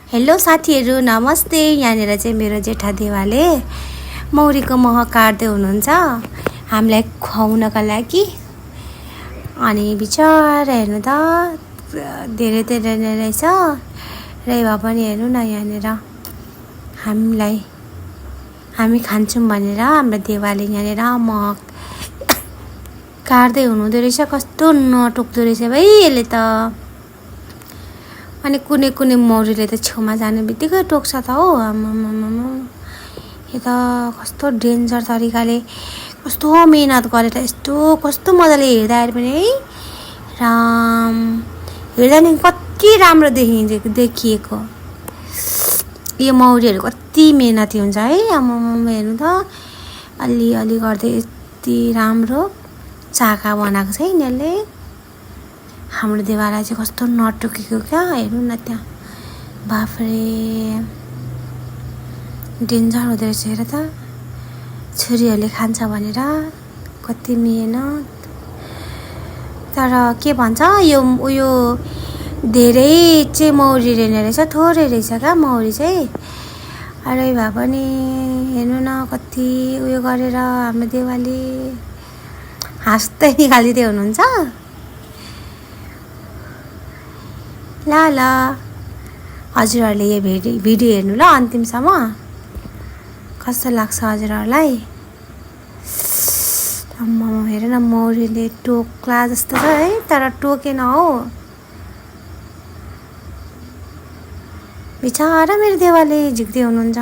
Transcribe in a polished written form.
Hello साथीहरू, नमस्ते। यहाँनिर चाहिँ मेरो जेठा देवाले मौरीको मह काट्दै हुनुहुन्छ हामीलाई खुवाउनका लागि। अनि बिचारा हेर्नु त धेरै धेरै नै रहेछ। रै भए पनि हेर्नु न, यहाँनिर हामी खान्छौँ भनेर हाम्रो देवाले यहाँनिर मह काट्दै हुनुहुँदो रहेछ। कस्तो नटोक्दो रहेछ भाइ यसले त। अनि कुनै कुनै मौरीले त छेउमा जाने बित्तिकै टोक्छ त हो। यो त कस्तो डेन्जर तरिकाले, कस्तो मेहनत गरेर यस्तो कस्तो मजाले हेर्दाखेरि पनि है राम, हेर्दा नि कति राम्रो देखिएको। यो मौरीहरू कति मेहनती हुन्छ है। हेर्नु त अलि गर्दै यति राम्रो चाका बनाएको छ यिनीहरूले। हाम्रो देवालाई चाहिँ कस्तो नटोकेको क्या। हेर्नु न त्यहाँ, बाफरे डेन्जर हुँदो रहेछ। हेर त, छोरीहरूले खान्छ भनेर कति मेहनत। तर के भन्छ, यो धेरै चाहिँ मौरी रहेन रहेछ, थोरै रहेछ क्या मौरी चाहिँ। अरे भए पनि हेर्नु न कति उयो गरेर हाम्रो देवाले हाँस्दै निकालिदिँदै हुनुहुन्छ। ल हजुरहरूले यो भिडियो हेर्नु ल अन्तिमसम्म। कस्तो लाग्छ हजुरहरूलाई? हेर न, मौरीले टोक्ला जस्तो छ है, तर टोकेन हो। बिचारा मेरो देवाले झिक्दै हुनुहुन्छ।